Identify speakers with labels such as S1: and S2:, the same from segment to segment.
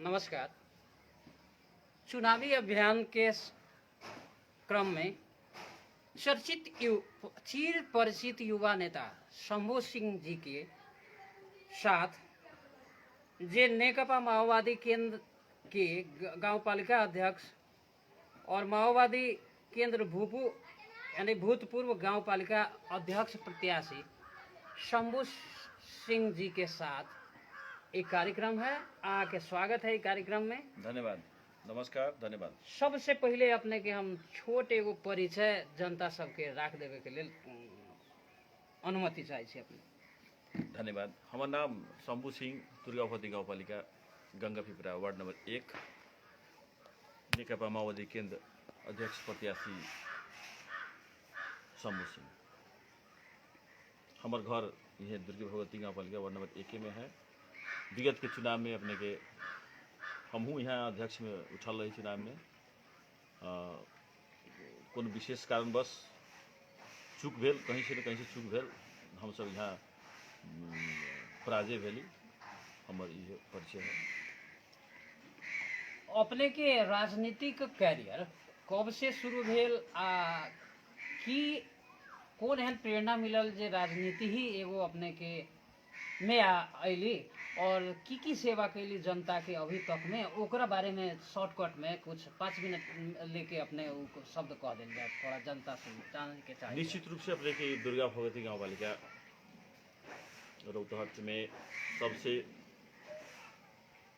S1: नमस्कार। चुनावी अभियान के क्रम में चिर परिचित युवा नेता शंभू सिंह जी के साथ जे नेकपा माओवादी केंद्र के गांवपालिका अध्यक्ष और माओवादी केंद्र भूपू यानी भूतपूर्व गांवपालिका अध्यक्ष प्रत्याशी शंभू सिंह जी के साथ एक कार्यक्रम है। आके स्वागत है इस कार्यक्रम में।
S2: धन्यवाद, नमस्कार, धन्यवाद।
S1: सबसे पहले अपने के हम छोटे एगो परिचय जनता सबके राख देवे के लिए अनुमति चाहे छी अपने।
S2: धन्यवाद। हमार नाम शंभू सिंह, दुर्गावती गाउँपालिका गंगापिपरा वार्ड नंबर 1 नेकपा माओवादी केंद्र अध्यक्ष प्रत्याशी शंभू सिंह। हमार घर यह दुर्गा भगवती गाउँपालिका वार्ड नंबर 1 में है। विगत के चुनाव में अपने के हमहू यहाँ अध्यक्ष में उठल रही चुनाव में कोनो विशेष कारणवश चूक भेल, कहीं से न कहीं से चूक भेल, हम सब यहाँ पराजय भेली। हमार ये परिचय है।
S1: अपने के राजनीतिक कैरियर कब से शुरू भेल आ की कौन एहन प्रेरणा मिलल जे राजनीति ही एगो अपने के में अली और की सेवा कैली जनता के अभी तक में, ओकरा बारे में शॉर्टकट में कुछ 5 मिनट लेके अपने शब्द कह दिल जाए, थोड़ा जनता से जानने के चाहिए।
S2: निश्चित रूप से अपने की दुर्गा भगवती गाउँपालिका रौतहट में सबसे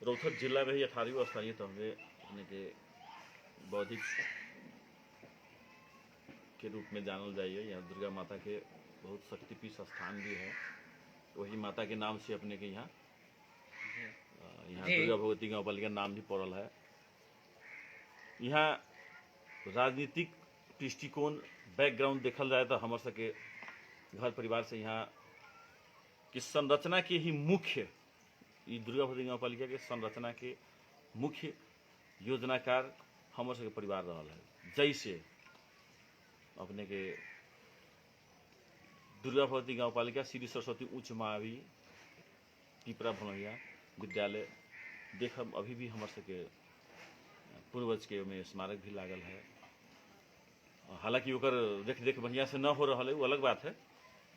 S2: रौतहट जिला में ही 18वीं स्थानीय तह में अपने के बौद्धिक के रूप में जानल जाइए। यहाँ दुर्गा माता के बहुत शक्तिपीठ स्थान भी है। वही माता के नाम से अपने के यहाँ दुर्गा भगवती गाउँपालिका नाम भी पड़ल है। यहाँ राजनीतिक दृष्टिकोण बैकग्राउंड देखल जाए तो हमारे सके घर परिवार से यहाँ की संरचना के ही मुख्य दुर्गा भगवती गाउँपालिका के संरचना के मुख्य योजनाकार हमारे सके परिवार रहा है। जैसे अपने के दुर्गा भगवती गाउँपालिका श्री सरस्वती उच्च मावी पिपरा भनैया विद्यालय देखब अभी भी हमारे सके पूर्वज के में स्मारक भी लागल है। हालांकि ओकर देख बढ़िया से न हो रहा है, वो अलग बात है,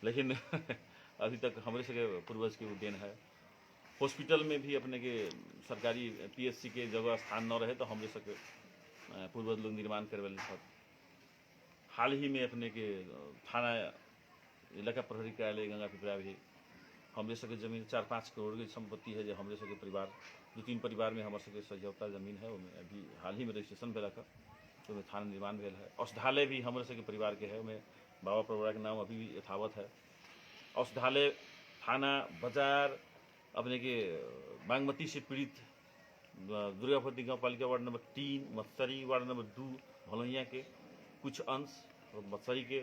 S2: लेकिन अभी तक हमारे सके पूर्वज के उद्यान है। हॉस्पिटल में भी अपने के सरकारी पीएचसी के जगह स्थान न रहे तो हमारे सके पूर्वज लोग निर्माण करवे सब। हाल ही में अपने के थाना इलाका प्रहरी कार्यालय गंगापिपरा भी हमारे सके जमीन 4-5 करोड़ की संपत्ति है जो हमारे सके परिवार 2-3 परिवार में हमारे सके सजौता जमीन है। उनमें अभी हाल ही में रजिस्ट्रेशन भेल है, तो थाना निर्माण भेल है। औषधालय भी हमारे सके परिवार के है, उनमें बाबा परवरा के नाम अभी भी यथावत है। औषधालय, थाना, बाजार अपने के बागमती से पीड़ित दुर्गा भगवती गाउँपालिका वार्ड नंबर 3, मत्सरी वार्ड नंबर 2 भलैया के कुछ अंश और मत्सरी के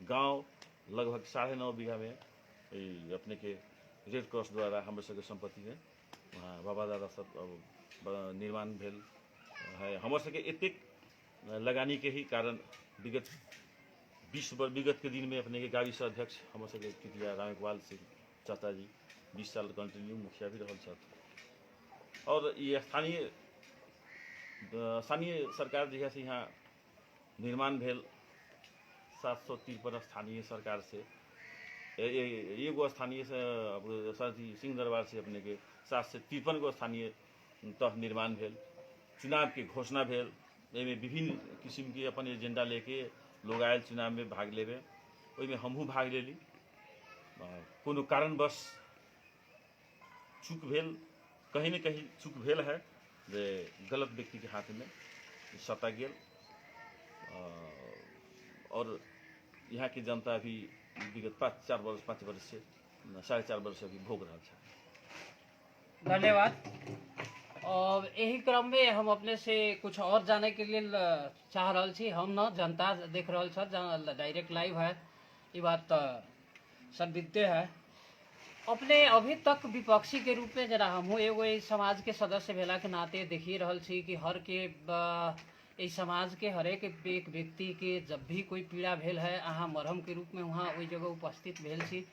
S2: गांव लगभग 9.5 बीघा में अपने के रेड क्रॉस द्वारा हमारे सके संपत्ति में वहाँ बाबा दादा सब निर्माण भेल है। हमारे सके एतेक लगानी के ही कारण विगत के दिन में अपने के गाविस अध्यक्ष हमारे सके कितिया राम इकबाल सिंह चाचा जी 20 साल कंटिन्यू मुखिया भी रहल छथ। और ये स्थानीय सरकार जहिया से यहाँ निर्माण भेल 753 स्थानीय सरकार से एगो स्थानीय सरजी सिंह दरबार से अपने के 753 गो स्थानीय तह निर्माण भेल। चुनाव के घोषणा भेल, में विभिन्न किस्म के अपन एजेंडा लेके लोग आयल चुनाव में भाग लेवे। में हमहू भाग लेली। कोनो कारणवश चूक भेल, कहीं न कहीं चूक भेल है जे गलत व्यक्ति के हाथ में सटा गेल और यहाँ की जनता अभी विगत 5 वर्ष से 4.5 वर्ष अभी भोग रहा है।
S1: धन्यवाद। और यही क्रम में हम अपने से कुछ और जाने के लिए चाह रहा छी। हम न जनता देख रहा छ, डायरेक्ट लाइव है, ये बात सब दिखते है। अपने अभी तक विपक्षी के रूप में जरा हम एगो समाज के सदस्य भेला के नाते देखिए रहल छी कि हर के इस समाज के हरेक एक व्यक्ति के जब भी कोई पीड़ा भेल है अहाँ मरहम के रूप में वहाँ वही जगह उपस्थित भेल छी।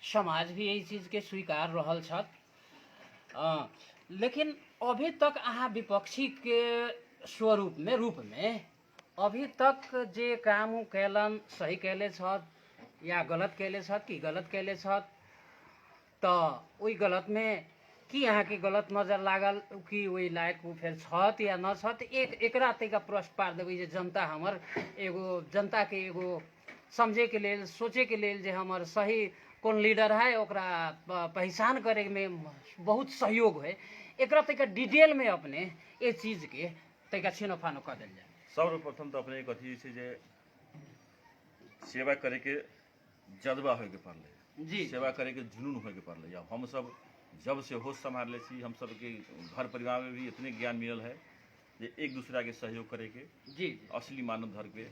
S1: समाज भी यही चीज के स्वीकार रहल छथ। लेकिन अभी तक अहाँ विपक्षी के स्वरूप में रूप में अभी तक जे काम उ कैलन सही कैले छत या गलत कैले छत कि गलत कैले छत तो वही गलत में कि अहाँ के गलत नजर लागल कि वही लायक उ फिर छत या न छत एकरा तैका प्रश्न पार देबै जे जनता हमर एगो जनता के एगो समझे के लेल सोचे के लेल जे हमर सही कौन लीडर है ओकरा पहचान करे में बहुत सहयोग है एकरा तैका डिटेल में अपने ये चीज के तैका छीनो फानो कर दिल जाए।
S2: सर्वप्रथम तो अपने कथी छै जे सेवा करे के जज्बा होय के पड़ले
S1: जी
S2: सेवा करे के जुनून होय के पड़ले। अब हम सब जब से होश संभाल छी हम सब के घर परिवार में भी इतने ज्ञान मिलल है जे एक दूसरा के सहयोग करे के
S1: जी
S2: असली मानव धर्म के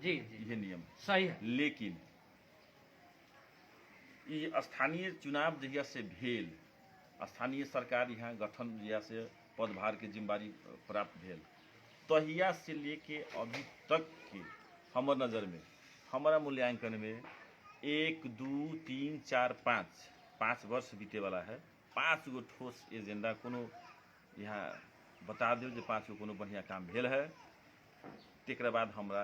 S1: जी
S2: ये नियम
S1: सही है।
S2: लेकिन ये स्थानीय चुनाव जहिया से भेल स्थानीय सरकार यहाँ गठन जहिया से पदभार के जिम्मेदारी प्राप्त भेल तहिया से लेके अभी तक के हमर नज़र में हमारा मूल्यांकन में 1 2 3 4 5 वर्ष बीते वाला है। 5 गो ठोस एजेंडा कोनो यहाँ बता दो जो 5 गो कोनो बढ़िया काम भेल है तेकरा बाद हमरा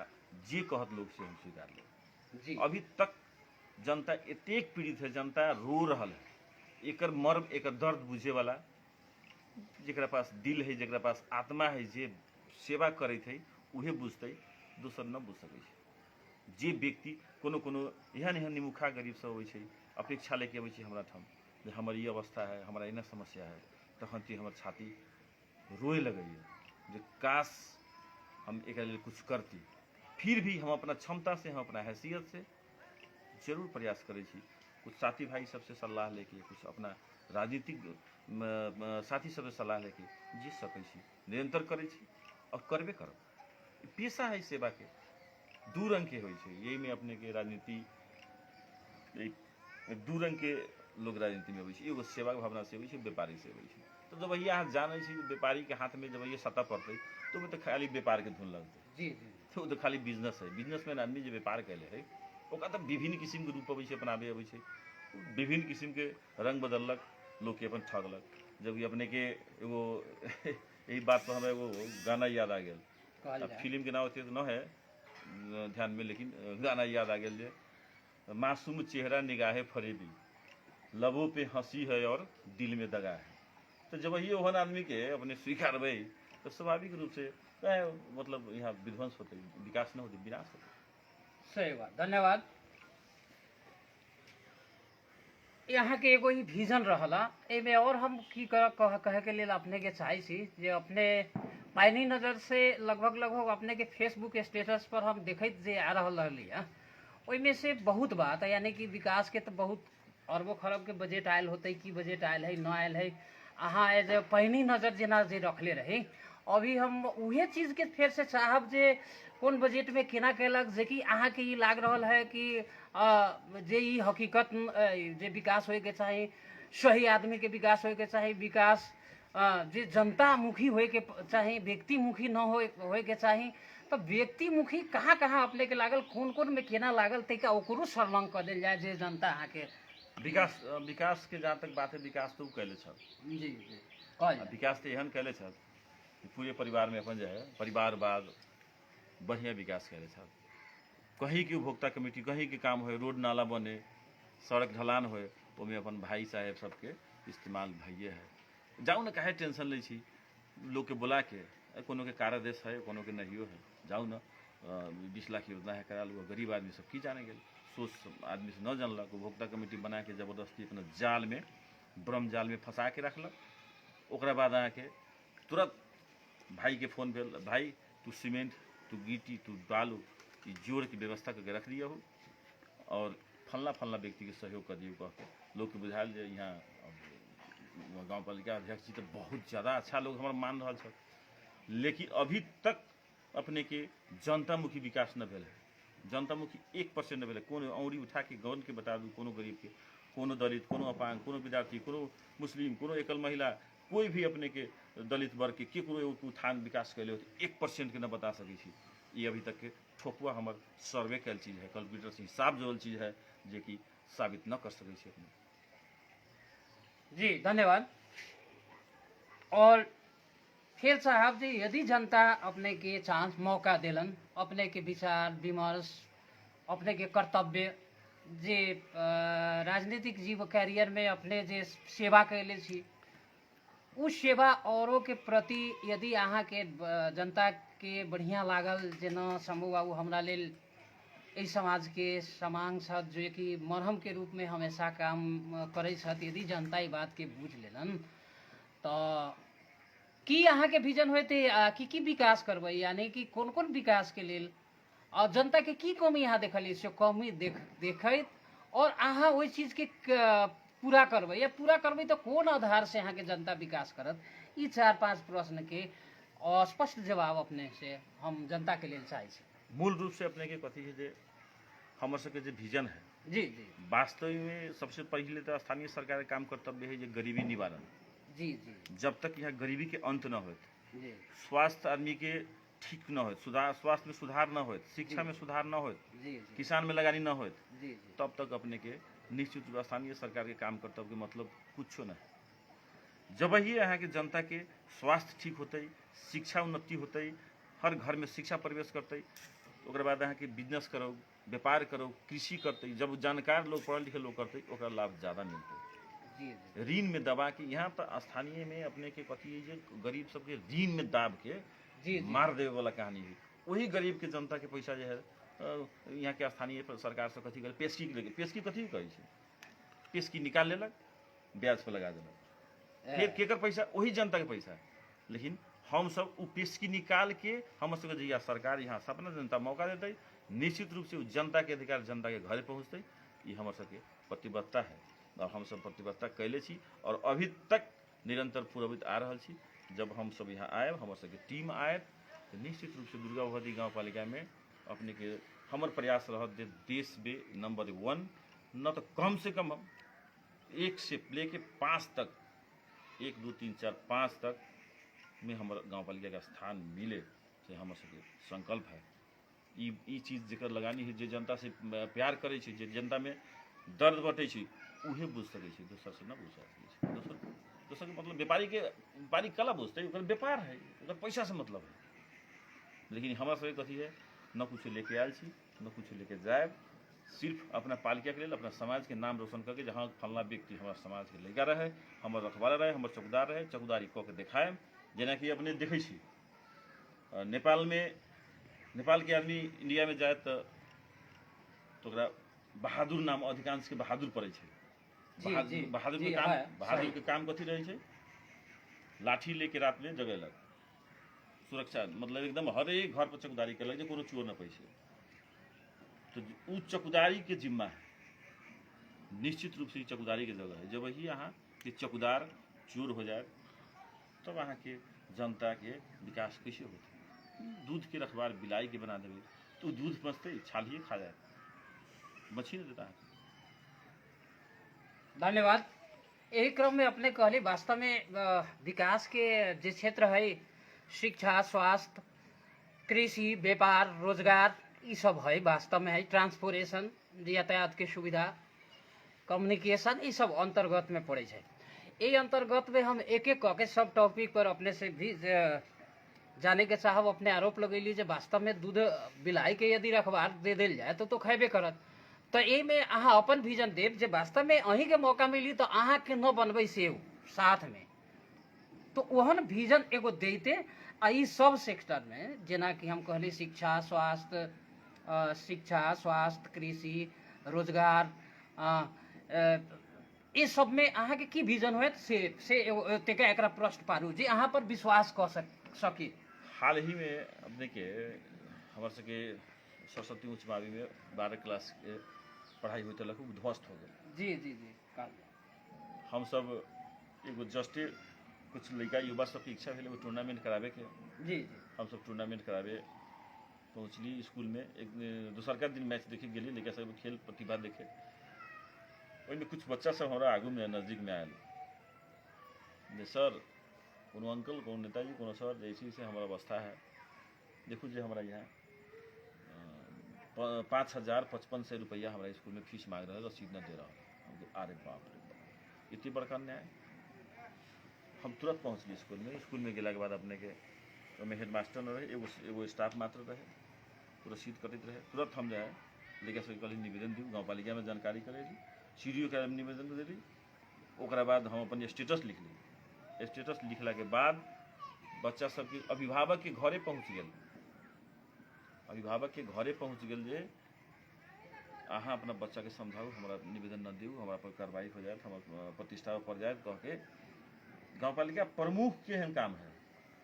S2: जे कहत लोग से हम स्वीकार ले।
S1: जी
S2: अभी तक जनता एतेक पीड़ित है जनता रो रहल है एकर मर्म एकर दर्द बुझे वाला जरा पास दिल है जरा पास आत्मा है जे सेवा करैत है उहे बुझते दोसर न बुझ सकै छै। जे व्यक्ति कोनो कोनो एहन एहन निमुखा गरीब सब होइ छै अपेक्षा लेके अबै छै हमरा ठाम जे हमर ई अवस्था है हमरा एना समस्या है तखन ते हमर छाती रोए लगैए जे काश हम एकरा लेल कुछ करती। फिर भी हम अपना क्षमता से हम अपना हैसियत से जरूर प्रयास करै छी। कुछ साथी भाई सबसे सलाह लेके कुछ अपना राजनीतिक साथी सबसे सलाह लेके जीत सकै छी निरंतर करै छी और करबे करब। पेशा है सेवा के दू रंग के होइ छै यही में अपने के राजनीति दू रंग के लोग राजनीति में होइ छै एगो सेवा के भावना से होइ छै व्यापारी से होइ छै। तो जब यहाँ जाने छी व्यापारी के हाथ में जब ये सत्ता पड़ते तो में तो खाली व्यापार के धुन लगते
S1: जी जी
S2: तो खाली बिजनेस है बिजनेसमैन आदमी जो व्यापार कैले है ओकरा तो विभिन्न किस्म के रूप अबै छै अपनाबे अबै छै विभिन्न किस्म के रंग बदललक लोग के अपन ठगलक। जब अपने के एगो यही बात पर हमरा एगो गाना याद आ गया फिल्म के नाम तो न है ध्यान में लेकिन गाना याद आ गया मासूम चेहरा निगाहे फरेबी लबों पे हंसी है और दिल में दगा है। तो जब ये ओहन आदमी के अपने स्वीकार भाई तो स्वाभाविक रूप से मतलब यहाँ विध्वंस होते विकास न होते विनाश होते।
S1: सही बात धन्यवाद। यहाँ के एगो ही विजन रहला एमे और हम की कहे के लिए अपने के चाहे छी जे अपने पैनी नजर से लगभग अपने के फेसबुक स्टेटस पर हम देखते जे आ रही है ओइमे से बहुत बात यानी कि विकास के तो बहुत अरबों खरब के बजट आयल होते कि बजट आयल है न आयल है अहाँ एज पैनी नजर जेना जे रखले रही अभी हम उहे चीज के फिर से चाहब जे कौन बजट में केना कैलक जे कि अहाँ के लाग रहल है कि जे ई हकीकत जे विकास होए के चाही सही आदमी के विकास होए के चाही विकास जे जनता मुखी होए के चाही व्यक्ति मुखी न होए के चाही। तो व्यक्ति मुखी कहाँ कहाँ अपने के लागल कौन कौन में केना लागल तैका ओकरो सरलंग कर देल जाए जे जनता अहाँ के
S2: विकास के जहाँ तक बात है विकास तो कैले छल
S1: जी जी
S2: विकास तो एहन कैले छल पूरे परिवार में अपन जो है परिवारवाद बढ़िया विकास कैले छल। कहीं के उपभोक्ता कमेटी कहीं के काम हो रोड नाला बने सड़क ढलान हो ओमे अपन भाई साहेब सबके इस्तेमाल भइए है। जाऊ न काहे टेंशन ले छी लोग के बुला के कोनो के कार्यादेश है कोनो के नहियो है जाऊ न 20 लाख योजना है करा लो गरीब आदमी सब की जाने गेल सोच आदमी से न जानलक उपभोक्ता कमेटी बना के जबरदस्ती अपना जाल में ब्रह्म जाल में फंसा के रखलक। ओकरा बाद आके तुरंत भाई के फोन भेल भाई तू सीमेंट तू गिट्टी तू बालू जोड़ की व्यवस्था करके रख दिया हो और फलना फलना व्यक्ति के सहयोग कर दियो कह के लोग के बुझायल जे यहाँ गाँव पालिका अध्यक्ष जी तो बहुत ज़्यादा अच्छा लोग हमारा मान रहा है लेकिन अभी तक अपने के जनतामुखी विकास न भेल है। जनतामुखी 1% न भेल है। कोनो औंरी उठा के गौन के बता दू कोनो गरीब के कोनो दलित कोनो अपांग कोनो विद्यार्थी कोनो मुस्लिम कोनो एकल महिला कोई भी अपने के दलित वर्ग के केकरो उत्थान विकास कैले हो 1% के न बता सकै छी। ये अभी तक के ठोकुआ हमार सर्वे कैल चीज है कैलकुलेटर से हिसाब जोड़ल चीज है जे कि साबित न कर सकै छी अपने।
S1: जी धन्यवाद। और फिर साहब जी यदि जनता अपने के चांस मौका दिलन अपने के विचार विमर्श अपने के कर्तव्य जे राजनीतिक जीव कैरियर में अपने जे सेवा कैले छी उस सेवा औरों के प्रति यदि अहाँ के जनता के बढ़िया लागल जेना समूह बाबू हमरा लेल इस समाज के समांग छथि जो कि मरहम के रूप में हमेशा काम करे छथि यदि जनता ई बात के बूझ लेलन तो की अहाँ के विजन होते की विकास करबै यानी कि कोन कोन विकास के लेल और जनता के की कमी यहाँ देखलिए से कमी देखैत और अहाँ ओहि चीज के पूरा करबै या पूरा करबै तो कोन आधार से अहाँ के जनता विकास करत ई 4-5 प्रश्न के स्पष्ट जवाब अपने से हम जनता के लेल चाहे छी।
S2: मूल रूप से अपने के कथी है जे हमर सबके जे विजन है
S1: जी जी
S2: वास्तव में सबसे पहले तो स्थानीय सरकार के काम कर्तव्य है जे गरीबी निवारण।
S1: जी जी
S2: जब तक यहाँ गरीबी के अंत न हो,
S1: जी
S2: स्वास्थ्य आदमी के ठीक न हो, सुधार स्वास्थ्य में सुधार न हो, शिक्षा में सुधार न हो,
S1: जी जी
S2: किसान में लगानी न हो,
S1: जी जी
S2: तब तक अपने के निश्चित रूप स्थानीय सरकार के काम कर्तव्य के मतलब कुछ न है। जब ही यहाँ के जनता के स्वास्थ्य ठीक होते, शिक्षा उन्नति होते, हर घर में शिक्षा प्रवेश करते, ओकर बाद यहाँ के बिजनेस करो, व्यापार करो, कृषि करते, जब जानकार लोग पढ़ल लिखल लोग करते ओकरा लाभ ज़्यादा मिलते।
S1: जी जी
S2: ऋण में दबा के यहाँ पर स्थानीय में अपने के कथी है जे गरीब सबके ऋण में दाब के
S1: जी
S2: मार देवे वाला कहानी है। वही गरीब के जनता के पैसा जो है यहाँ के स्थानीय सरकार से कथी करे पेशकी लेके पेशकी कथी कहे छै पेशकी निकाल लेलक ब्याज पर लगा देलक फिर केकर पैसा वही जनता के पैसा है। लेकिन हम सब उ पेशकी निकाल के हम सबके जहिया सरकार यहाँ सपना जनता मौका देते निश्चित रूप से जनता के अधिकार जनता के घरे पहुँचते ये हमार सबके प्रतिबद्धता है और हम सब प्रतिबद्धता कैले छी और अभी तक निरंतर पूर्वित आ रहा छी। जब हम सब यहाँ आए हमारे सबके टीम आए तो निश्चित रूप से दुर्गा भगवती गाँव पालिका में अपने के हमार प्रयास रहा देश में नंबर 1 न तो कम से कम हम 1 से लेके 5 तक 1 2 3 4 5 तक में हमारे गाँव पालिका का स्थान मिले से हमारे सबके संकल्प है। ई चीज जकर लगानी है जे जनता से प्यार करे छै जे जनता में दर्द बटे छै उहे बुझ सकै छै दोसर से न बुझ सकै छै। दोसर के मतलब व्यापारी कला बुझते ओकर व्यापार है ओकर पैसा से मतलब है। लेकिन हमारा सबके कथी है न कुछ लेके आयल छी न कुछ लेके जाए सिर्फ अपना पालिका के लिए अपना समाज के नाम रोशन करके जहाँ फलना व्यक्ति हमारा समाज के लड़का रहे हमार रखवाला रहे हमार चौकीदार रहे चौकीदारी कऽ के देखाए जेना कि अपने देखे छी नेपाल के आदमी इंडिया में जाए तो ओकरा बहादुर नाम अधिकांश के बहादुर पड़े छै। बहादुर के काम कथी रहे छै लाठी लेके रात में जगेलक सुरक्षा मतलब एकदम हर एक घर पर चौकीदारी कलक जे कोनो चोर न पैसे तो उ चौकीदारी के जिम्मा है निश्चित रूप से चौकीदारी के जगह है। जब वही यहाँ के चौकीदार चोर हो जाए तब वहाँ के जनता के विकास कैसे होते। दूध के रखवार बिलाई के बना देवे तो दूध मचते छालिए खा जाए मछली देता है।
S1: धन्यवाद। यही क्रम में अपने कहले वास्तव में विकास के जे क्षेत्र है शिक्षा स्वास्थ्य कृषि व्यापार रोजगार ये सब है वास्तव में है ट्रांसपोर्टेशन यातायात के सुविधा कम्युनिकेशन ये सब अंतर्गत में पड़े छै। ये अंतर्गत में हम एक एक के सब टॉपिक पर अपने से भी जाने के चाहब अपने आरोप लगेली जे वास्तव में दूध बिलाई के यदि रखवार दे दिल जाए तो खेबे करत तो ये में अहाँ अपन विजन देव जे वास्तव में अहीं के मौका मिली तो अहाँ के न बनबे से साथ में तो ओहन विजन एगो देते आ ई सब सेक्टर में जेना कि हम कहली शिक्षा स्वास्थ्य कृषि रोजगार ये सब में अहाँ के की विजन होत से तेका एकरा प्रश्न पारू जे अहाँ पर विश्वास कर सकी।
S2: हाल ही में अपने के हमारे सबके सरस्वती उच्च माध्यमिक में 12 क्लास के पढ़ाई हुई तक ध्वस्त हो गए।
S1: जी जी जी
S2: हम सब एगो जस्टे कुछ लड़का युवा सबके इच्छा भेल एगो टूर्नामेंट कराबे के
S1: जी
S2: हम सब टूर्नामेंट कराबे पहुँचली स्कूल में एक दोसरका दिन मैच देखे गेली लड़का सब खेल प्रतिभा देखे ओहिमे कुछ बच्चा सब हमारा आगू में नजदीक में आयल जे सर कोनो अंकल कोनो नेताजी कोनो सर जैसे से हमारा अवस्था है देखो जो हमारा यहाँ 5,055 रुपया हमारा स्कूल में फीस मांग रहा है रसीद न दे रहा है। अरे बाप रे बाप इतनी बड़का अन्याय। हम तुरंत पहुँचली स्कूल में गेला के बाद अपने के ओहिमे हेडमास्टर न रहे, एगो स्टाफ मात्र रहे, रसीद कटित रहे। तुरंत हम जो है लड़का सबके कहली निवेदन दी, गाँव पालिका में जानकारी करेली, सीडीओ के निवेदन देली। ओकरा बाद हम अपन स्टेटस लिखली। स्टेटस लिखला के बाद बच्चा सबके अभिभावक के घरे पहुँच गेल, अभिभावक के घरे पहुँच गेल जे अहाँ अपना बच्चा के समझाऊ, हमारा निवेदन न दियो, हमारा पर कार्रवाई हो जाए, हमारा प्रतिष्ठा पड़ जाए कह के गाँव पालिका प्रमुख के एहन काम है।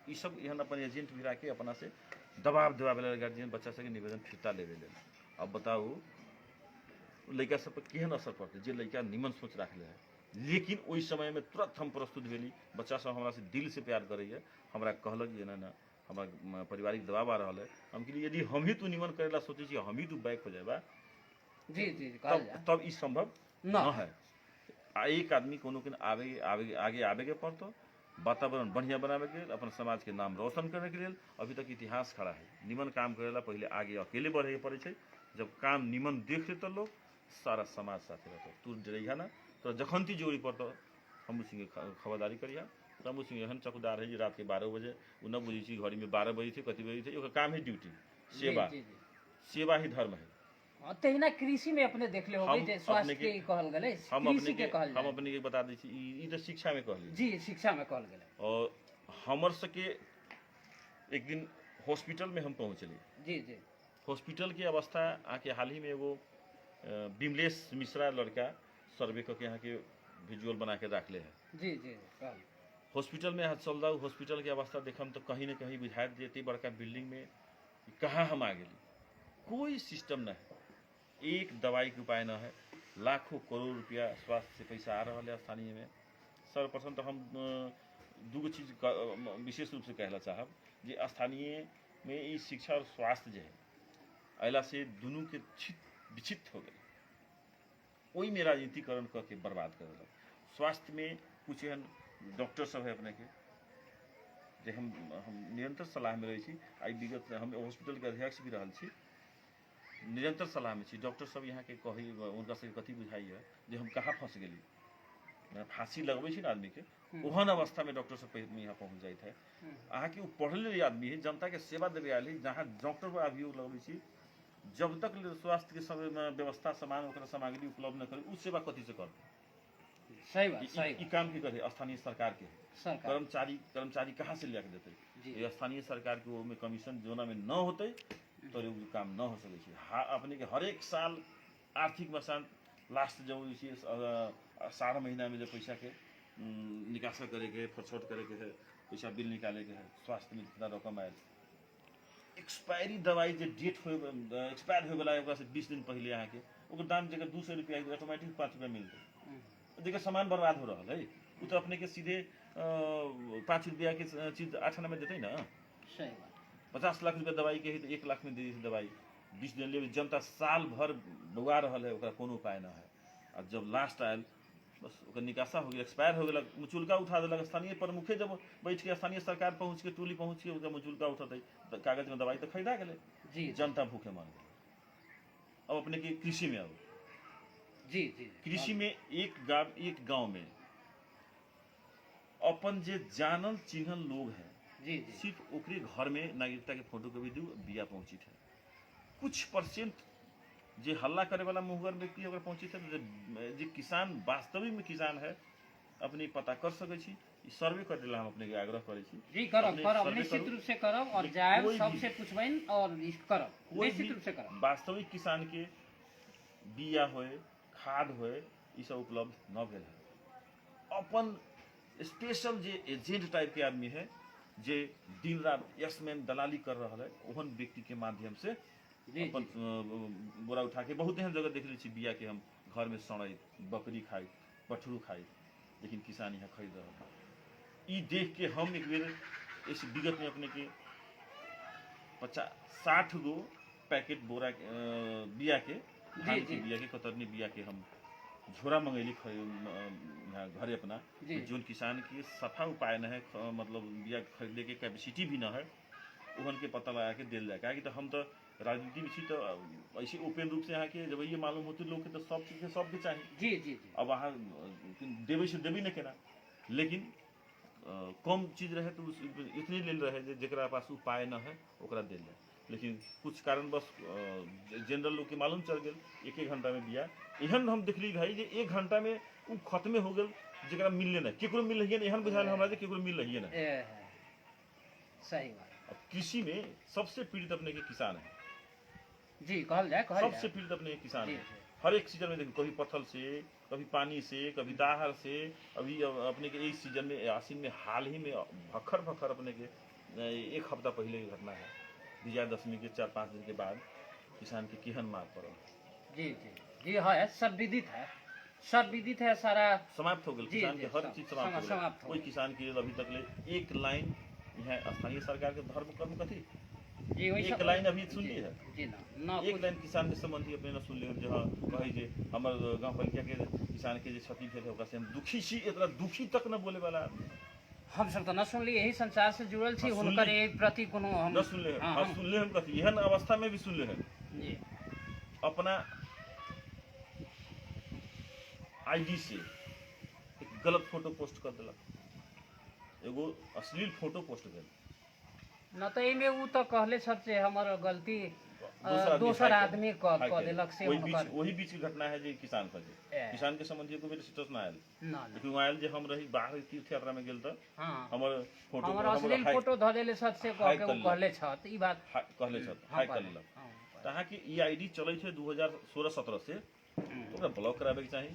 S2: ये सब एहन अपन एजेंट भी राखे अपना से दबाव देवावे गार्जियन बच्चा सबके निवेदन फिरता लेवे लेल। अब बताओ लड़का सब पर केहन असर पड़ते जे लड़का निमन सोच रखले है। लेकिन ओहि समय में तुरंत हम प्रस्तुत भेली, बच्चा सब हमरा से दिल से प्यार करैए, हमरा कहलक जे ना ना हमारा पारिवारिक दबाव आ रहा है। हम कहली यदि हम ही तू निमन करेला सोचे छी, हम ही तू बैक हो जाएगा,
S1: जी जी
S2: तब ई संभव न है। एक आदमी कोनो के आगे आवे के पड़तो, वातावरण बढ़िया बनावे के, अपन समाज के नाम रोशन करे के लिए। अभी तक इतिहास खड़ा है, निमन काम करेला पहले आगे अकेले बढ़े के पड़े छै। जब काम निमन देख लेते लोग, सारा समाज साथे रहता। तू डरिया ना, तो जखन ती जोड़ी पड़तो हम सिंह खबरदारी करिया। रामू सिंह एहन चौकीदार है जी रात के 12 बजे वो न बुझी छी घड़ी में 12 बजे थे कति बजे थे, ओकर काम है ड्यूटी, सेवा, सेवा ही धर्म है।
S1: तहिना कृषि में अपने देख ले हो गई स्वास्थ्य के कहल गले, कृषि के कहल
S2: हम अपने के बता दै छी ई तो शिक्षा में कहली
S1: जी, शिक्षा में कहल गले।
S2: और हमर सके एक दिन हॉस्पिटल में हम पहुंचली।
S1: जी जी,
S2: हॉस्पिटल की अवस्था आके हाल ही में एगो बिमलेश मिश्रा लड़का सर्वे करके यहाँ के विजुअल बना के रख ले है।
S1: जी जी,
S2: हॉस्पिटल में चल जाऊ, हॉस्पिटल की अवस्था देखम तो कहीं न कहीं बुझाइत जेती बड़का बिल्डिंग में कहाँ हम आ गेली, कोई सिस्टम न है, एक दवाई के उपाय न है। लाखों करोड़ रुपया स्वास्थ्य से पैसा आ रहा है स्थानीय में। सर्वप्रथम तो हम दूगो चीज विशेष रूप से कहला चाहब जे स्थानीय में ई शिक्षा और स्वास्थ्य जो है अला से दोनों के विचित हो गए, वही में राजनीतिकरण करके बर्बाद कर दिलक। स्वास्थ्य में कुछ एहन डॉक्टर सब है अपने के जे हम निरंतर सलाह में रही छी। आई विगत हम हॉस्पिटल के अध्यक्ष भी रहल छी, निरंतर सलाह में छी। डॉक्टर सब यहाँ के कही उनका से कथी बुझाई है जे हम कहाँ फंस गेली, फांसी लगबे छी ना आदमी के, ओहन अवस्था में डॉक्टर सब यहाँ पहुँच जाते है। अहाँ के पढ़ले आदमी है, जनता के सेवा देवे आयल है, जहाँ डॉक्टर पर अभियोग लगबे छी, जब तक स्वास्थ्य के समय में व्यवस्था सामान ओकरा सामग्री उपलब्ध न करे उस सेवा कथी से करते।
S1: सही बात, सही
S2: काम की करे स्थानीय सरकार के कर्मचारी कहाँ से लिया के देते। स्थानीय सरकार के वो में कमीशन जोना में न होते तो काम न हो सके। हाँ, अपने के हर एक साल आर्थिक मसान लास्ट जब सारा महीना में जब पैसा के निकासा करे के, फरछोट करे के है, पैसा बिल निकाले के है, स्वास्थ्य में कितना रकम आयल, एक्सपायरी दवाई जो डेट हो एक्सपायर हो गला से 20 दिन पहले यहाँ के ओकर दाम जगह 200 रुपया ऑटोमेटिक 5 रुपया मिलते, देखिए सामान बर्बाद हो रहा है। वो तो अपने के सीधे 5 रुपया के चीज 8 आना में देते ना।
S1: सही बात,
S2: 50 लाख रुपया दवाई के है तो 1 लाख में दे दी दवाई, 20 दिन ले जनता साल भर बउआ रहा है, ओकरा कोनो उपाय ना है। और जब लास्ट आयल बस ओकर निकासा हो गया, एक्सपायर हो गया, मुचुल्का उठा दिलक। स्थानीय प्रमुखे जब बैठ के स्थानीय सरकार पहुँच के टोली पहुँच के ओकरा मुचुल्का उठते तो कागज में दवाई तो खरीदा गए, जनता भूखे मर गई। अब अपने के कृषि में आओ,
S1: जी जी,
S2: कृषि में एक गांव में अपन जे जानल चिन्हल लोग हैं,
S1: जी जी,
S2: सिर्फ ओकरे घर में नागरिकता के फोटो कभी दू बिया पहुंची है। कुछ परसेंट जे हल्ला करे वाला मुहगर व्यक्ति अगर पहुंची है, जे किसान वास्तविक में किसान है अपने पता कर सके छी। सर्वे कर दिला हम अपने के आग्रह करे छी
S1: जी, करब निश्चित रूप से करब और जायब सबसे पूछबइन और करब निश्चित रूप से करब।
S2: वास्तविक किसान के बिया होए, खाद होए, ई सब उपलब्ध न भेल है। अपन स्पेशल जे एजेंट टाइप के आदमी है जे दिन रात यसमैन दलाली कर रहा है, ओहन व्यक्ति के माध्यम से अपन बोरा उठा के बहुत एहन जगह देख ली बिया के हम घर में सड़े, बकरी खाई, पठरू खाई, लेकिन किसान यहाँ खरीद रहा है। ई देख के हम एक बेर इस विगत में अपने के 50-60 गो पैकेट बोरा बिया के, बिया के कतरनी बिया के हम झोरा मंगैली घरे अपना, जो किसान की सफा उपाय न है, मतलब बिया खरीदे के कैपेसिटी भी न है, उहन के पता लगा के दिल जाए। कि तो हम तो राजनीति में छी तो ऐसे ओपन रूप से यहाँ के जब ये मालूम होती लोग के तो सब चीज़ सबके चाहिए।
S1: जी जी जी,
S2: अब वहाँ देवी से देवी न केना, लेकिन कम चीज रहे तो इतनी ले रहे जरा पास उपाय न है ओकरा दे ले, लेकिन कुछ कारणवश जनरल लोग के मालूम चल गए एक घंटा में बिया एहन हम देखली भाई जे 1 घंटा में उ खत्मे हो गल जरा मिलले ना केकरो मिल रही है एहन बुझाल हमरा जे केकरो मिल रही है ना।
S1: सही बात।
S2: अब कृषि में सबसे पीड़ित अपने के किसान है
S1: जी, कहल जाए
S2: सबसे पीड़ित अपने किसान है। हर एक सीजन में देखो, कभी पत्थर से, कभी पानी से, कभी दाहर से। अभी अपने के इस सीजन में आसिन में हाल ही में भखर अपने के 1 हफ्ता पहले की घटना है, विजयादशमी के 4-5 दिन के बाद किसान के केहन मार पड़ल।
S1: जी जी जी है, सब विदित है, सारा
S2: समाप्त हो गया किसान के हर चीज समाप्त हो गया। कोई किसान के अभी तक ले 1 लाइन यहाँ स्थानीय सरकार के धर्म कर्म कथी
S1: जी
S2: 1 लाइन अभी सुन ली है
S1: जी ना
S2: 1 लाइन किसान के संबंधी अपने न सुन ली जो कहे जे हमर गांव पालिका के किसान के जे क्षति भेल है ओकरा से हम दुखी छी, इतना दुखी तक न बोले वाला
S1: हम सब तो न सुनली, यही संसार से जुड़ल छी, हुनकर एक प्रति कोनो हम
S2: न सुनले हम सुनले हम कथी एहन अवस्था में भी सुनले हैं
S1: जी
S2: अपना आईडी से एक गलत फोटो पोस्ट कर दिलक, एगो अश्लील फोटो पोस्ट भेल
S1: न तो एमे उ तो कहले सब से हमर गलती दोसर आदमी कह देलक से
S2: वही बीच की घटना है जे किसान पर किसान के संबंधी को मेरे स्टेटस ना आयल लेकिन आयल जे हम रही बाहर तीर्थ यात्रा में गेल त हमर फोटो
S1: हमर अश्लील फोटो ध देले सब से कह के उ कहले छत ई बात
S2: कहले छत हाई कर लेलक। तहाँ की ई आईडी चलै छै 2016-17 से ओकरा ब्लॉक कराबे के चाही,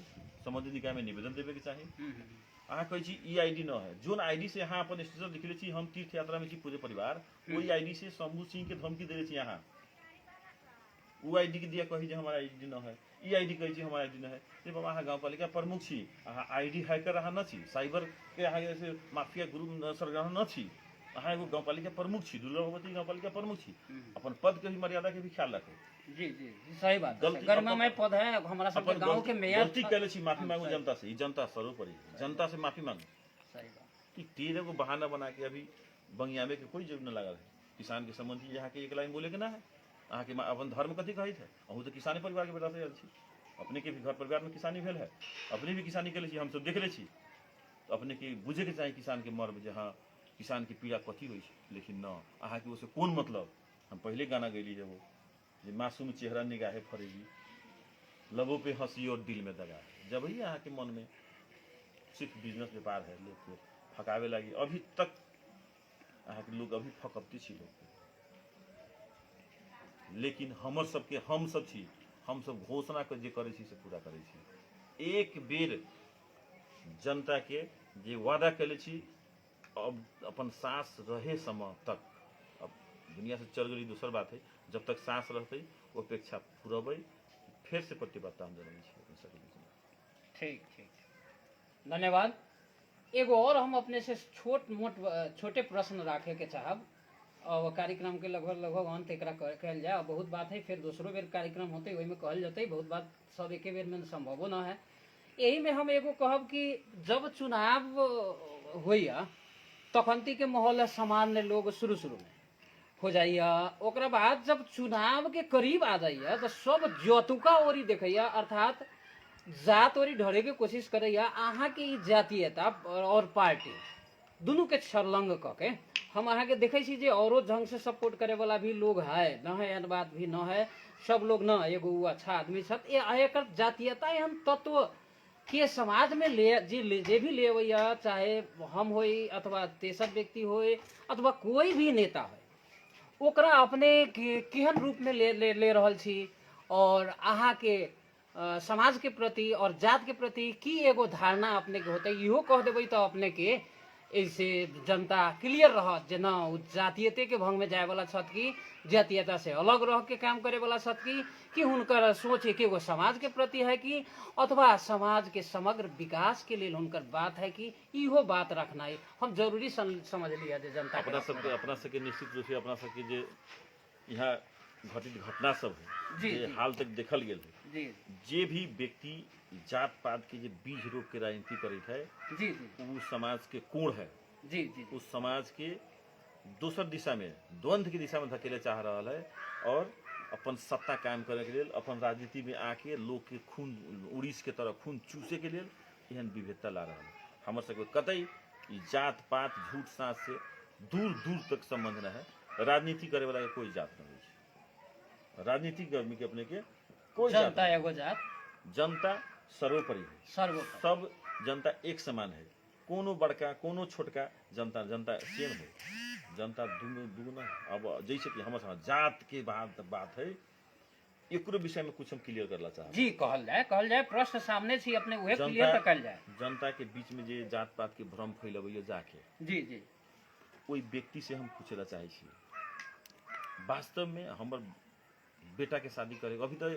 S2: संबंधित निकाय में निवेदन देवे के चाही। अहाँ कहै छी ई आईडी न है, जोन आईडी से अहाँ अपन स्टेटस लिखले छी हम तीर्थ यात्रा में छी पूरे परिवार, वही आईडी से शंभू सिंह के धमकी देले छी अहाँ, वो आईडी के दिया कही जे हमारा आईडी न है, ई आईडी कहै छी हमारा आईडी न है। जे बाबा अहाँ गांव पालिका प्रमुख छी, अहाँ आईडी हैकर अहाँ न छी, साइबर के अहाँ जैसे माफिया ग्रुप सरगना न छी, अहाँ एगो गांव पालिका प्रमुख छी, दुर्गा भगवती गांव पालिका प्रमुख छी, अपन पद के भी मर्यादा के भी ख्याल रखे।
S1: जी जी सही बात है, गरिमामय पद है हमारा सब गांव के मेयर,
S2: गलती कैले छी माफी मांगू जनता से, ई जनता सर्वोपरि जनता से माफी मांगू।
S1: सही बात
S2: कि तेरे को बहाना बना के अभी बंगियामे के कोई जरूरत न लगा है। किसान के संबंधी यहाँ के 1 लाइन बोले के ना है, अहाँ के अपन धर्म कथी कही थे, अहूँ तो किसानी परिवार के बेटा से आयल छी, अपने के भी घर परिवार में किसानी भेल है, अपने भी किसानी के लिए हम सब देख ले छी, तो अपने के बुझे के चाही किसान के मर्म जे हाँ किसान की पीड़ा कथी होइ छै। लेकिन न अहाँ के उसे कोन मतलब, हम पहले गाना गैली जब जे मासूम चेहरा निगाहे फरेगी, लबों पे हंसी और दिल में दगा, जब ही अहाँ के मन में सिर्फ बिजनेस व्यापार है लोग के फकावे लगी। अभी तक अहाँ के लोग अभी फकपती छी लोग, लेकिन हमर सबके हम सब छी, हम सब घोषणा कर जे करे छी से पूरा करे छी। एक बेर जनता के जे वादा कैले छी अब अपन सांस रहे समय तक, अब दुनिया से चल गई दूसर बात है, जब तक सांस रहते अपेक्षा पूरबे फिर से प्रतिबद्धता हम जरूरी है।
S1: ठीक ठीक धन्यवाद। एगो और हम अपने से छोटे प्रश्न रखे के चाहब, और कार्यक्रम के लगभग अंत एक कहल जाए, बहुत बात है फिर दूसरो बेर कार्यक्रम होते वही में कहल जाते, बहुत बात सब एक बेर में संभवो न है। यही में हम एगो कहब कि जब चुनाव होइया तखनती के माहौल सामान्य लोग शुरू में हो जाइए, ओकरा बाद जब चुनाव के करीब आ जाइए तो सब जतुका ओरी देखैया, अर्थात जात ओरी ढरे के कोशिश करैया। अहाँ के जातीयता और पार्टी दोनों के छलंग करके हम अहाँ के देखे छी जे औरो ढंग से सपोर्ट करे वाला भी लोग है न है, एन बात भी न है, सब लोग न एगो अच्छा आदमी छत एकर जातीयता एहन तत्व के समाज में जे भी लेवैया, चाहे हम होई अथवा तेसर व्यक्ति होई अथवा कोई भी नेता हो, ओकरा अपने केहन रूप में ले रहल छी, और अहाँ के समाज के प्रति और जात के प्रति की एगो धारणा अपने के होते, इहो कह देबै तो अपने के ऐसे जनता क्लियर रह जे न जातीयते के भंग में जाए वाला छत की, जातीयता से अलग रह के काम करे वाला छत की, कि हुनकर सोच एक एगो समाज के प्रति है कि अथवा समाज के समग्र विकास के लिए हुनकर बात है कि इहो बात रखना है हम जरूरी समझ लिया जे जनता
S2: अपना सबके निश्चित रूप से अपना सबके जे यहाँ घटित घटना सब है जे हाल तक देखल गेल है, जे भी व्यक्ति जात पात के जे बीज रोप के राजनीति करत है
S1: जी
S2: उस समाज के कोण है
S1: जी
S2: उस समाज के दोसर दिशा में द्वंद्व की दिशा में धकेले चाह रहा है, और अपन सत्ता कायम करे के लिए अपन राजनीति में आके लोग के खून उड़ीस के तरह खून चूसे के लिए एहन विभेदता ला रहा है। हमर सबके कतई ई जात पात झूठ साँच से दूर दूर तक संबंध रहे। राजनीति करे वाला के कोई जात नहीं है। राजनीति कर्मी के अपने के कोई जात
S1: जनता
S2: नहीं।
S1: एगो जात
S2: जनता सर्वोपरि है।
S1: सर्वोपरि
S2: सब जनता एक समान है। कोनो बड़का कोनो छोटका जनता जनता सेम है। जनता दुगुना है। अब जैसे कि हमारे जात के बात है, एकरो विषय में कुछ हम क्लियर करना चाहते
S1: जी कहल जाए प्रश्न सामने छी अपने उहे क्लियर कल जाए।
S2: जनता के बीच में जे जात पात के भ्रम फैलबैया जाके
S1: जी जी
S2: ओई व्यक्ति से हम पूछे ला चाहे छी, वास्तव में हमर बेटा के शादी करे अभी तो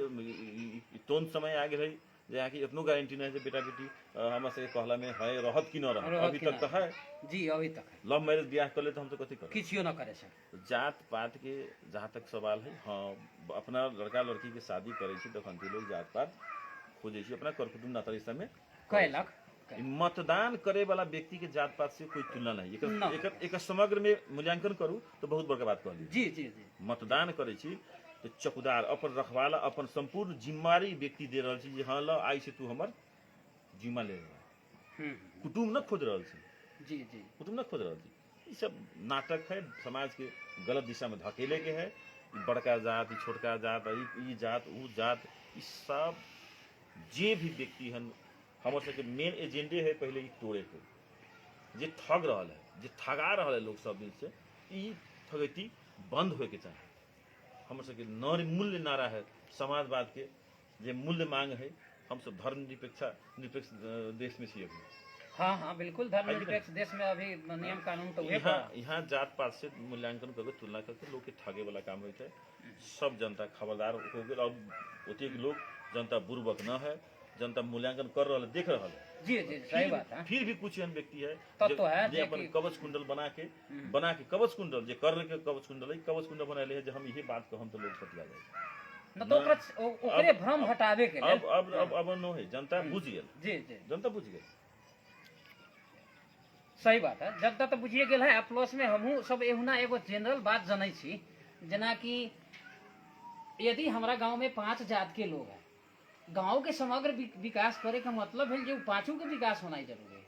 S2: तोन समय आ गए जहाँ की इतनो गारंटी नहीं है बेटा बेटी हमारे से कहला में है रहत कि न रहत अभी तक तो है।
S1: जी अभी तक है।
S2: लव मैरिज ब्याह कर ले तो हम तो कथी करे
S1: किछियो न करे सर।
S2: जात पात के जहाँ तक सवाल है, हाँ अपना लड़का लड़की के शादी करे छी तखन के लोग जात पात खोजे छी अपना कर कुटुंब नाता रिश्ता में
S1: कैलक।
S2: मतदान करे वाला व्यक्ति के जात पात से कोई तुलना नहीं। एक समग्र में मूल्यांकन करूँ तो बहुत बड़का बात कहली।
S1: जी जी जी
S2: मतदान करे छी तो चौकीदार अपन रखवाला अपन संपूर्ण जिम्मेवारी व्यक्ति दे रहा छी जे हाँ ल आई से तू हमर जिम्मा ले रहा। कुटुंब न खोज रहा छी। जी जी कुटुंब न खोज रहा छी। ये सब नाटक है, समाज के गलत दिशा में धकेले के है। बड़का जात छोटका जात ई जात ऊ जात ई सब जे भी व्यक्ति हन हमर सबके मेन एजेंडे है पहले ई तोड़े के। जे ठग रहा है, जे ठगा रहा है लोग सब दिन से, ई ठगैती बंद होए के चाहिए। हमर सबके मूल्य नारा है समाजवाद के जे मूल्य मांग है। हम सब धर्म निरपेक्ष देश में छी अभी।
S1: हाँ हाँ बिल्कुल धर्म निरपेक्ष देश में अभी नियम कानून तो
S2: यहाँ जात पात से मूल्यांकन करके तुलना करके लोग के ठगे वाला काम होता है। सब जनता खबरदार हो गए और ओते लोग जनता बुर्बक न है। जनता मूल्यांकन कर रहा है, देख रहा है।
S1: जी जी सही बात है।
S2: फिर भी कुछ एहन व्यक्ति है
S1: तो है
S2: जे अपन कवच कुंडल बना के कवच कुंडल जे कर के कवच कुंडल बना ले जे हम यही बात को हम तो लोग सटिया जाए
S1: न तो ओकरे भ्रम हटावे के लिए
S2: अब न है। जनता बुझ गेल। जी जी जनता बुझ गेल।
S1: सही बात है। जनता तो बुझिए गेल है। प्लस में हमहू सब एहुना एगो जनरल बात जनै छी जना कि यदि हमारा गांव में 5 जात के लोग हैं, गांव के समग्र विकास करे का मतलब है जो पांचों के विकास होना जरूरी है।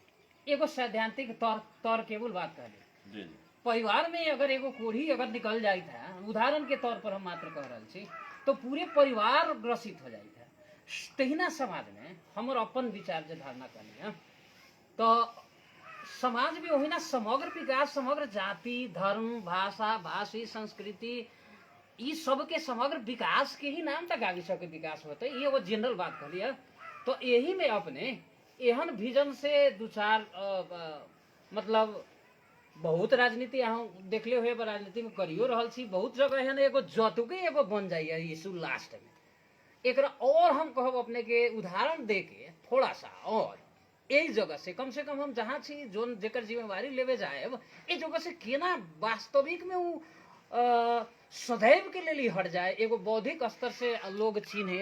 S1: एगो सैद्धांतिक तौर केवल बात कहले परिवार में अगर एगो कोढ़ी अगर निकल जाए था, उदाहरण के तौर पर हम मात्र कह रहा छी, तो पूरे परिवार ग्रसित हो जाए था। तहिना समाज में हमर अपन विचार जो धारणा कहली तो समाज में वही ना समग्र विकास, समग्र जाति धर्म भाषा भाषी संस्कृति ये सब के समग्र विकास के ही नाम तक आगे सबके विकास होते। ये वो जनरल बात कहलिए। तो यही में अपने एहन विजन से दो चार मतलब बहुत राजनीति यहाँ देखले हुए राजनीति में करियो रहल छी। बहुत जगह एहन एगो जतुके एगो बन जाइए इशू लास्ट में। एक और हम कहब अपने के उदाहरण दे के थोड़ा सा और यही जगह से कम हम जहाँ छी जोन जेकर जिम्मेवारी लेवे जाए ये जगह से केना वास्तविक में वो सदैव के लिए हट जाए। एगो बौद्धिक स्तर से लोग चिन्हे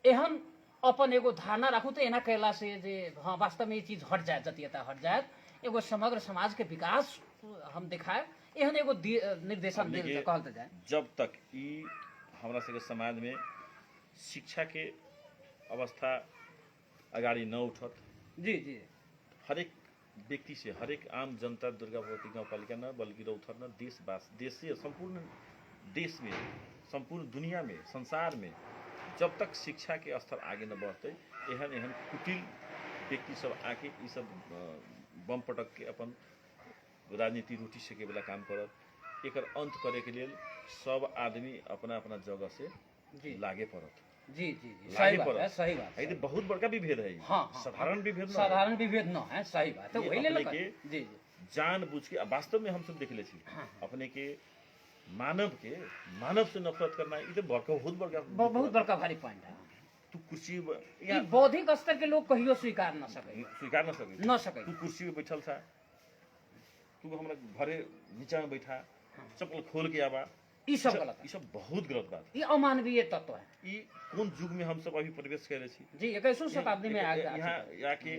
S1: एहन अपन एगो धारणा रखू तो एना कहला से जे हाँ वास्तव में ये चीज हट जाए, जतियता हट जाए, एगो समग्र समाज के विकास हम दिखाए एहन एगो निर्देशन दिल कहल जाए।
S2: जब तक ई हमरा सबके समाज में शिक्षा के अवस्था अगाडि न उठत
S1: जी जी
S2: हरेक व्यक्ति से हरेक आम जनता दुर्गा भगवती गाउँपालिका न बल्कि रौथर न देश से संपूर्ण देश में संपूर्ण दुनिया में संसार में जब तक शिक्षा के स्तर आगे न बढ़ते एहन कुटिल व्यक्ति सब आके ये सब बम पटक के अपन राजनीति रोटी सेके वाला काम करत। एकर अंत करे के लिए सब आदमी अपना अपना जगह से लागे पड़त।
S1: जी जी जी सही बात है। सही बात
S2: है। बहुत बड़का विभेद है।
S1: हाँ,
S2: साधारण
S1: विभेद न है। सही बात है। वही ले
S2: के जी जान बुझ के वास्तव में हम सब देख ले छी अपने के मानव से नफरत करना ये तो बहुत
S1: बड़का भारी पॉइंट है।
S2: तू कुर्सी
S1: बौद्धिक स्तर के लोग कहियो स्वीकार न सके।
S2: तू कुर्सी पे बैठल था, तू हमरा घरे नीचा में बैठा चप्पल खोल के आवा,
S1: ई सब गलत है।
S2: ई सब बहुत गलत बात है।
S1: ये अमानवीय तत्व है।
S2: ई कौन युग में हम सब अभी प्रवेश करे छी
S1: जी 21वीं शताब्दी में
S2: यहाँ आके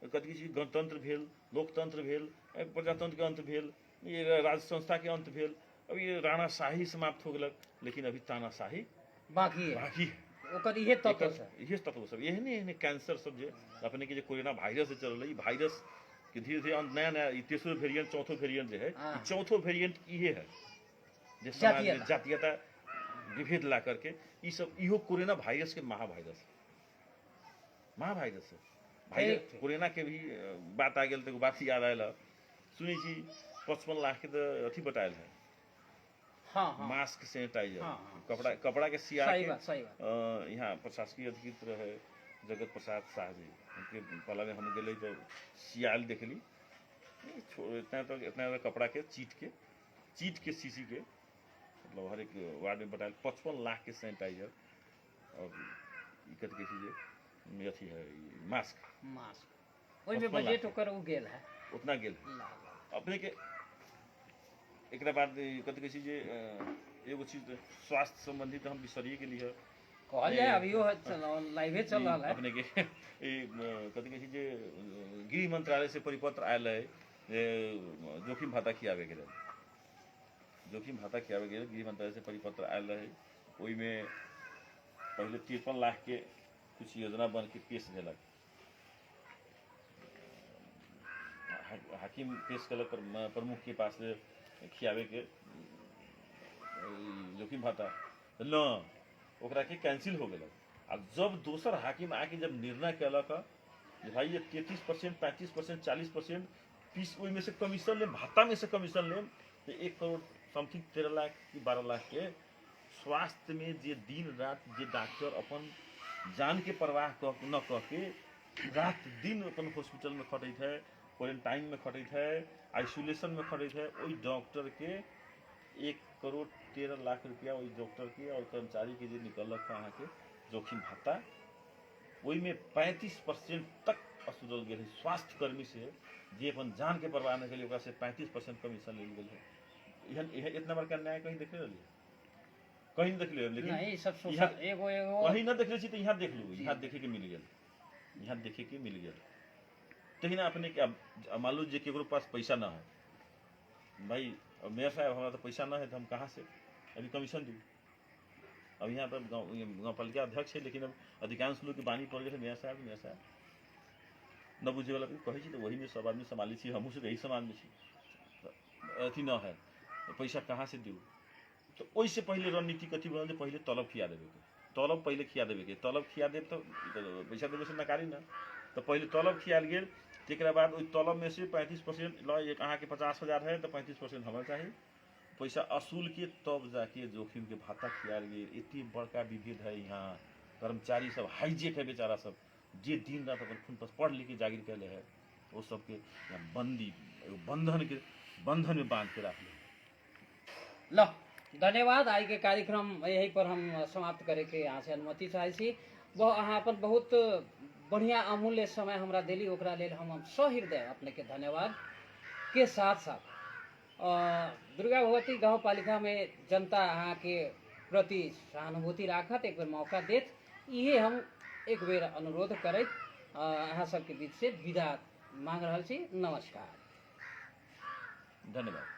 S2: कथी छी गणतंत्र भेल, लोकतंत्र भेल, प्रजातंत्र के अंत भेल, ये राज संस्था के अंत भेल, अब ये राणाशाही समाप्त हो गलक, लेकिन अभी तानाशाही
S1: बाकी है। ओकर इहे तत्व सब
S2: एहने कैंसर सब जे अपने के जे कोरोना वायरस चल रही वायरस कि धीरे धीरे नया नया तेसरो वेरिएंट चौथो वेरिएंट जो है
S1: हाँ।
S2: चौथो वेरिएंट ये है जो समाज में
S1: जातीयता।
S2: जातीयता विभेद ला करके ये सब इहो कोरोना वायरस के महावायरस है वायरस कोरोना के भी बात आ गई तो बात याद आयल सुनी छी 55 लाख के तो अथी बतायल है
S1: हाँ हाँ
S2: मास्क सैनिटाइजर
S1: हाँ,
S2: कपड़ा के सिया
S1: सही
S2: के
S1: बात सही बात
S2: यहाँ प्रशासकीय अधिकृत रहे जगत प्रसाद शाह जी उनके पहला में हम गए तो सियाल देखली इतना कपड़ा के चीट के सीसी के मतलब हर एक वार्ड में बताया 55 लाख के सैनिटाइजर और कथी कहै छै जे अथी है मास्क
S1: ओहि में
S2: 55
S1: बजट
S2: लाख
S1: ओकर उ गेल है
S2: उतना गेल
S1: ला।
S2: अपने के एकरा बाद कथी कहै छै जे एगो चीज स्वास्थ्य संबंधी तो हम बिसरिए गेली है
S1: कहल जाए अभियो लाइवे चल रहा है
S2: अपने के कथी कहै छै जे गृह मंत्रालय से परिपत्र आयल है जे जोखिम भत्ता खियाबे के लेल गृह मंत्रालय से परिपत्र आयल रहे ओहि में पहले 53 लाख के कुछ योजना बन के पेश भेलक हाकिम पेश कलक प्रमुख के पास खियाबे के जोखिम भत्ता न ओकरा के कैंसिल हो गेलक आ जब दोसर हाकिम आके जब निर्णय कलक भाई ये 33%, 35%, 40% पीस ओहि में से कमीशन ले भत्ता में से कमीशन ले तो 1 करोड़ समथिंग 13 लाख की 12 लाख के स्वास्थ्य में जे दिन रात जे डॉक्टर अपन जान के परवाह न कह के रात दिन अपन हॉस्पिटल में खटैत है क्वारंटाइन में खटैत है आइसोलेशन में खटैत है ओहि डॉक्टर के 1 करोड़ 13 लाख रुपया वही डॉक्टर के और कर्मचारी के जो निकलक अहाँ के जोखिम भत्ता वही में 35% तक असुरल गए स्वास्थ्य कर्मी से जे अपन जान के परवाह न करिए से 35% कमीशन लेल गए है इतना बड़का न्याय कहीं देख रही कहीं नहीं देख लियो लेकिन
S1: नहीं सब सोशल एगो
S2: कहीं ना देख ली तो यहाँ देख लू यहाँ देखे के मिल गया तहिना अपने के मान लो जे केकरो पास पैसा ना है भाई मेयर साहब हमारा तो पैसा ना है तो हम कहाँ से अभी कमीशन दी अब यहाँ पर गाँव पालिका अध्यक्ष है लेकिन अब अधिकांश लोग के बानी पड़ गए मेयर साहब न बुझे वाला कहे तो वही में सब आदमी संभाली छी हमहूँ से यही समान में अथी न है पैसा कहाँ से दू तो ओइसे पहले रणनीति कथी बनल पहले तलब खिया देवे के तलब खिया दे तो पैसा देवे से नकारी ना तो पहले तलब खियाल गेल तेकरा बाद ओइ तलब में से 35% ल अहाँ के 50,000 है तो 35% हमरा चाहिए पैसा असूल के तब जाके जोखिम के भत्ता खियाल गेल इतनी बड़का विभेद है यहाँ कर्मचारी सब हाईजेक है बेचारा सब जे दिन रात अपन खून पर पढ़ लिख के जागिर कैले है वो सबके यहाँ बंधन में बांध के रख
S1: लो धन्यवाद आई के कार्यक्रम यही पर हम समाप्त करे के यहाँ से अनुमति चाहे छी वह अहाँ अपन बहुत बढ़िया अमूल्य समय हमरा देली ओकरा लेल हम सहृदय अपने के धन्यवाद के साथ साथ दुर्गा भगवती गाँव पालिका में जनता अहाँ के प्रति सहानुभूति राखत एक बेर मौका देत ये हम एक बेर अनुरोध करैत अहाँ सबके बीच से विदा मांग रहल छी नमस्कार
S2: धन्यवाद।